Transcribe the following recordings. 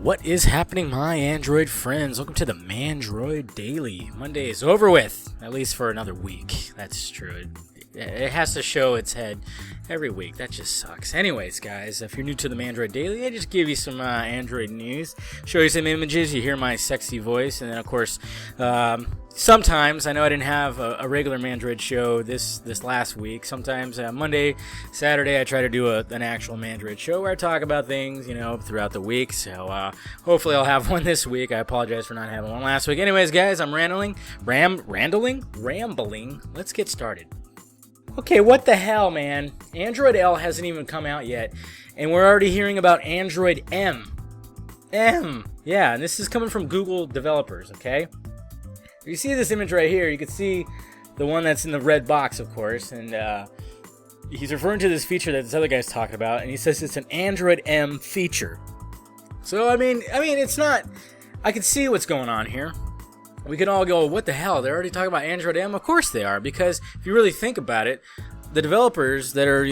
What is happening, my Android friends? Welcome to the ManDroid Daily. Monday is over with, at least for another week. That's true. It has to show its head every week. That just sucks. Anyways, guys, if you're new to the ManDroid Daily, I just give you some Android news, show you some images, you hear my sexy voice, and then, of course, sometimes, I know I didn't have a regular ManDroid show this last week. Sometimes Monday, Saturday, I try to do an actual ManDroid show where I talk about things, throughout the week. So hopefully I'll have one this week. I apologize for not having one last week. Anyways, guys, I'm rambling. Let's get started. Okay, what the hell, man? Android L hasn't even come out yet, and we're already hearing about Android M. Yeah, and this is coming from Google developers, okay? You see this image right here, you can see the one that's in the red box, of course, and he's referring to this feature that this other guy's talking about, and he says it's an Android M feature. So, I mean, it's not... I can see what's going on here. We can all go, what the hell? They're already talking about Android M? Of course they are, because if you really think about it, the developers that are,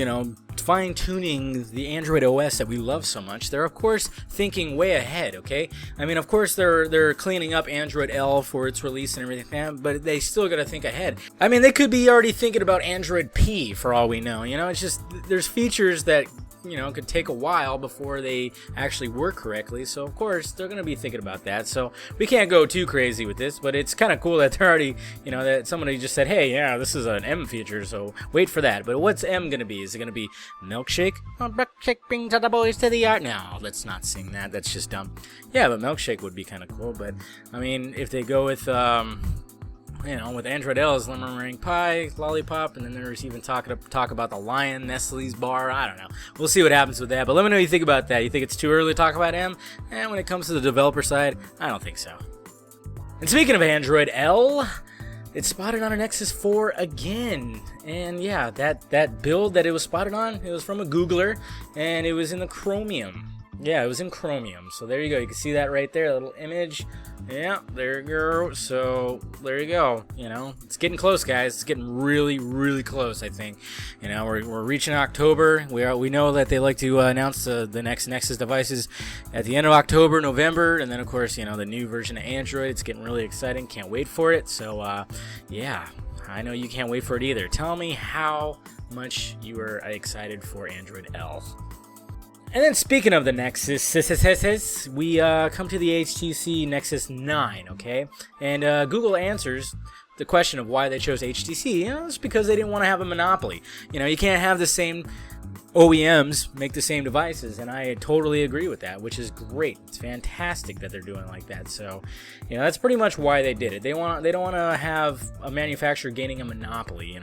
fine-tuning the Android OS that we love so much, they're, of course, thinking way ahead, okay? I mean, of course, they're cleaning up Android L for its release and everything, but they still got to think ahead. I mean, they could be already thinking about Android P, for all we know, It's just, there's features that... could take a while before they actually work correctly. So, of course, they're going to be thinking about that. So, we can't go too crazy with this, but it's kind of cool that they're already, that somebody just said, hey, yeah, this is an M feature, so wait for that. But what's M going to be? Is it going to be Milkshake? Oh, Milkshake brings the boys to the yard. No, let's not sing that. That's just dumb. Yeah, but Milkshake would be kind of cool. But, I mean, if they go with... with Android L's lemon meringue pie, lollipop, and then there's even talk about the Lion, Nestle's bar. I don't know. We'll see what happens with that. But let me know what you think about that. You think it's too early to talk about M? And when it comes to the developer side, I don't think so. And speaking of Android L, it's spotted on a Nexus 4 again. And yeah, that build that it was spotted on, it was from a Googler, and it was in the Chromium. Yeah, it was in Chromium. So there you go. You can see that right there, a little image. Yeah, there you go. So there you go. It's getting close, guys. It's getting really, really close, I think. We're reaching October. We know that they like to announce the next Nexus devices at the end of October, November, and then of course, the new version of Android. It's getting really exciting. Can't wait for it. So yeah, I know you can't wait for it either. Tell me how much you are excited for Android L. And then speaking of the Nexus, we come to the HTC Nexus 9, okay? And Google answers the question of why they chose HTC. It's because they didn't want to have a monopoly. You can't have the same OEMs make the same devices, and I totally agree with that, which is great. It's fantastic that they're doing like that. So, that's pretty much why they did it. They don't want to have a manufacturer gaining a monopoly,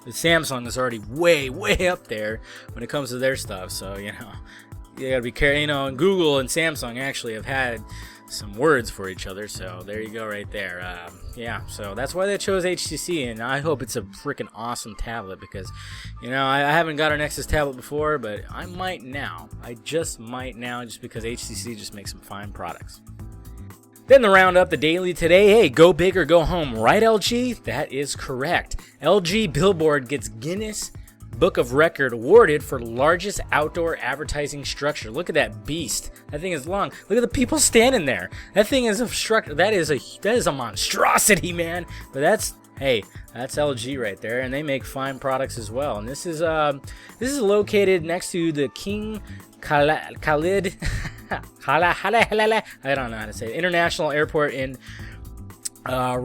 The Samsung is already way, way up there when it comes to their stuff, so, you gotta be careful, and Google and Samsung actually have had some words for each other, so there you go right there. Yeah, so that's why they chose HTC, and I hope it's a freaking awesome tablet, because, I haven't got a Nexus tablet before, but I might now. I just might now, just because HTC just makes some fine products. Then to round up the daily today, hey, go big or go home, right, LG? That is correct. LG Billboard gets Guinness Book of Record awarded for largest outdoor advertising structure. Look at that beast. That thing is long. Look at the people standing there. That thing is a structure. That is a monstrosity, man. But that's LG right there, and they make fine products as well. And this is located next to the King Khalid. I don't know how to say it. International Airport in I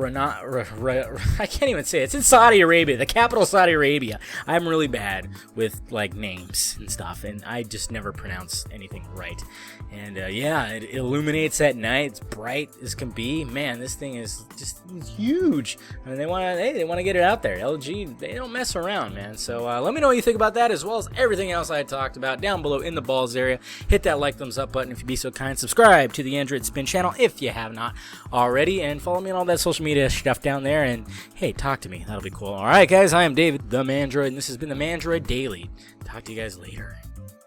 can't even say it. It's in Saudi Arabia, the capital of Saudi Arabia. I'm really bad with names and stuff, and I just never pronounce anything right. And yeah, it illuminates at night. It's bright as can be. Man, this thing is just huge. I mean, they want to get it out there. LG, they don't mess around, man. So let me know what you think about that, as well as everything else I talked about down below in the balls area. Hit that like, thumbs up button if you'd be so kind. Subscribe to the AndroidSPIN channel if you have not already, and follow me on all that social media stuff down there. And hey, talk to me. That'll be cool. All right, guys, I am David, the ManDroid, and this has been the ManDroid Daily. Talk to you guys later.